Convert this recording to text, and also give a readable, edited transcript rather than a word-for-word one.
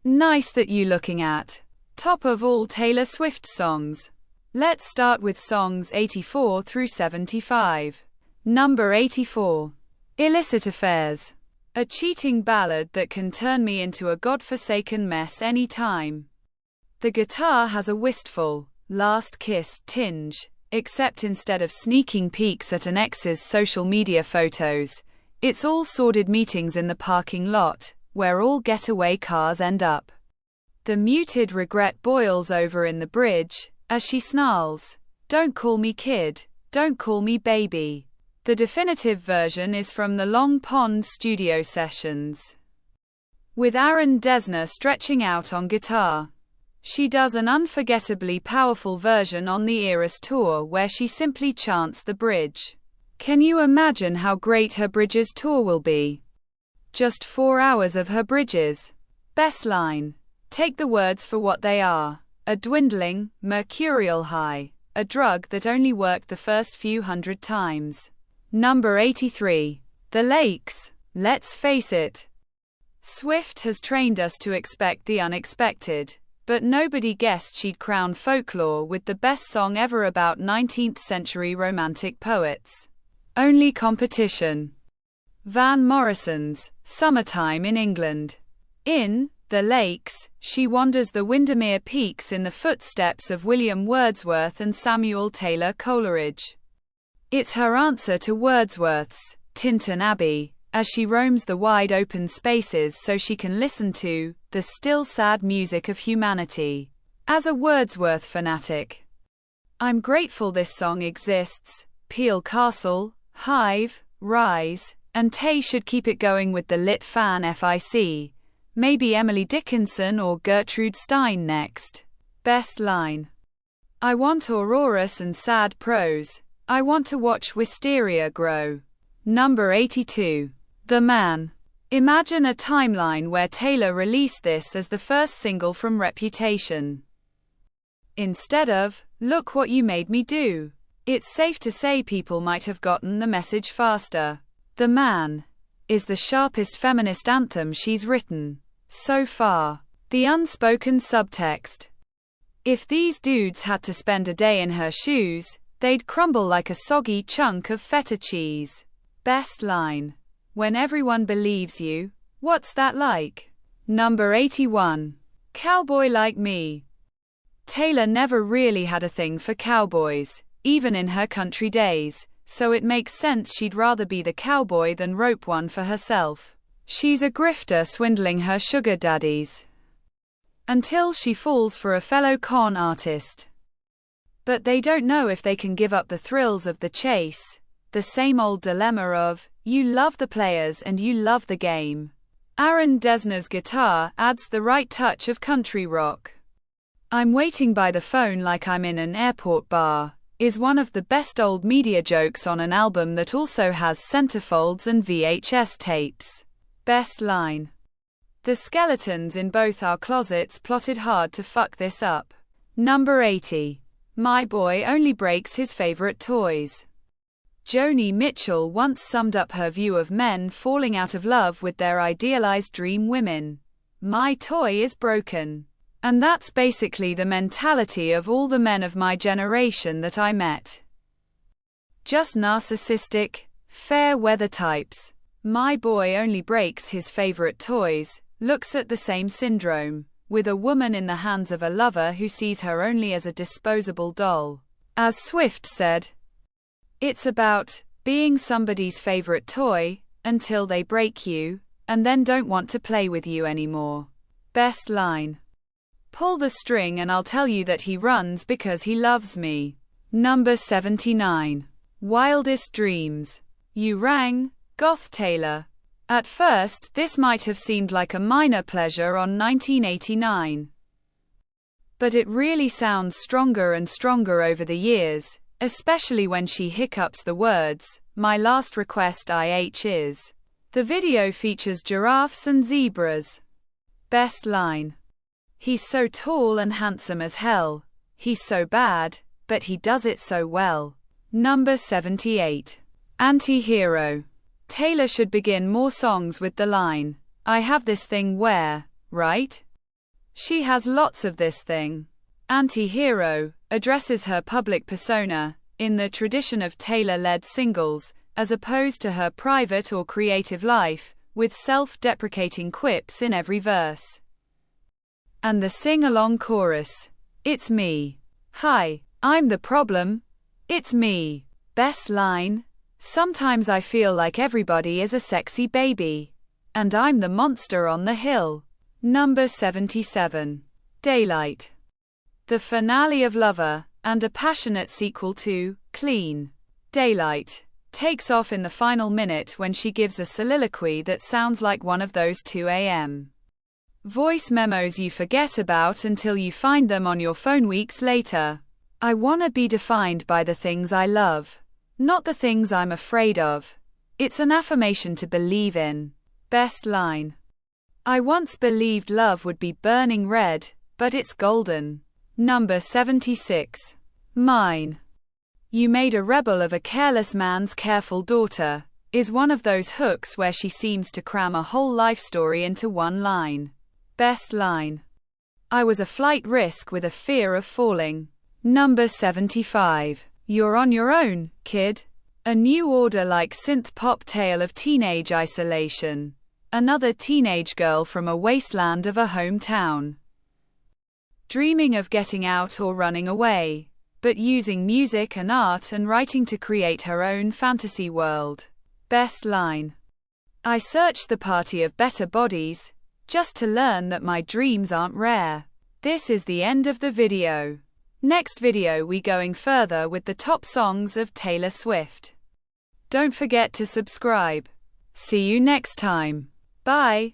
Nice that you looking at. Top of all Taylor Swift songs. Let's start with songs 84 through 75. Number 84. Illicit Affairs. A cheating ballad that can turn me into a godforsaken mess any time. The guitar has a wistful, last kiss tinge, except instead of sneaking peeks at an ex's social media photos, it's all sordid meetings in the parking lot, where all getaway cars end up. The muted regret boils over in the bridge, as she snarls, "Don't call me kid, don't call me baby." The definitive version is from the Long Pond studio sessions, with Aaron Dessner stretching out on guitar. She does an unforgettably powerful version on the Eras tour where she simply chants the bridge. Can you imagine how great her Bridges tour will be? Just 4 hours of her bridges. Best line. Take the words for what they are. A dwindling, mercurial high. A drug that only worked the first few hundred times. Number 83. The Lakes. Let's face it. Swift has trained us to expect the unexpected, but nobody guessed she'd crown folklore with the best song ever about 19th century romantic poets. Only competition. Van Morrison's Summertime in England. In The Lakes, she wanders the Windermere Peaks in the footsteps of William Wordsworth and Samuel Taylor Coleridge. It's her answer to Wordsworth's Tintern Abbey, as she roams the wide open spaces so she can listen to the still sad music of humanity. As a Wordsworth fanatic, I'm grateful this song exists. Peel Castle, Hive, Rise, and Tay should keep it going with the lit fan FIC. Maybe Emily Dickinson or Gertrude Stein next. Best line. I want Auroras and sad prose. I want to watch wisteria grow. Number 82. The Man. Imagine a timeline where Taylor released this as the first single from Reputation, instead of Look What You Made Me Do. It's safe to say people might have gotten the message faster. The Man is the sharpest feminist anthem she's written so far. The unspoken subtext. If these dudes had to spend a day in her shoes, they'd crumble like a soggy chunk of feta cheese. Best line. When everyone believes you, what's that like? Number 81. Cowboy Like Me. Taylor never really had a thing for cowboys, even in her country days, so it makes sense she'd rather be the cowboy than rope one for herself. She's a grifter swindling her sugar daddies until she falls for a fellow con artist. But they don't know if they can give up the thrills of the chase. The same old dilemma of, you love the players and you love the game. Aaron Dessner's guitar adds the right touch of country rock. I'm waiting by the phone like I'm in an airport bar is one of the best old media jokes on an album that also has centerfolds and VHS tapes. Best line. The skeletons in both our closets plotted hard to fuck this up. Number 80. My boy only breaks his favorite toys. Joni Mitchell once summed up her view of men falling out of love with their idealized dream women. My toy is broken. And that's basically the mentality of all the men of my generation that I met. Just narcissistic, fair weather types. My boy only breaks his favorite toys, looks at the same syndrome, with a woman in the hands of a lover who sees her only as a disposable doll. As Swift said, it's about being somebody's favorite toy until they break you, and then don't want to play with you anymore. Best line. Pull the string and I'll tell you that he runs because he loves me. Number 79. Wildest Dreams. You rang, Goth Taylor. At first, this might have seemed like a minor pleasure on 1989. But it really sounds stronger and stronger over the years, especially when she hiccups the words, my last request IH is. The video features giraffes and zebras. Best line. He's so tall and handsome as hell. He's so bad, but he does it so well. Number 78. Anti-hero. Taylor should begin more songs with the line, I have this thing where, right? She has lots of this thing. Anti-hero addresses her public persona, in the tradition of Taylor-led singles, as opposed to her private or creative life, with self-deprecating quips in every verse. And the sing-along chorus. It's me. Hi, I'm the problem. It's me. Best line. Sometimes I feel like everybody is a sexy baby. And I'm the monster on the hill. Number 77. Daylight. The finale of Lover, and a passionate sequel to Clean. Daylight takes off in the final minute when she gives a soliloquy that sounds like one of those 2 a.m. voice memos you forget about until you find them on your phone weeks later. I wanna be defined by the things I love, not the things I'm afraid of. It's an affirmation to believe in. Best line. I once believed love would be burning red, but it's golden. Number 76. Mine. You made a rebel of a careless man's careful daughter, is one of those hooks where she seems to cram a whole life story into one line. Best line. I was a flight risk with a fear of falling. Number 75. You're on your own, kid. A New Order-like synth-pop tale of teenage isolation. Another teenage girl from a wasteland of a hometown, dreaming of getting out or running away, but using music and art and writing to create her own fantasy world. Best line. I searched the party of better bodies, just to learn that my dreams aren't rare. This is the end of the video. Next video we going further with the top songs of Taylor Swift. Don't forget to subscribe. See you next time. Bye.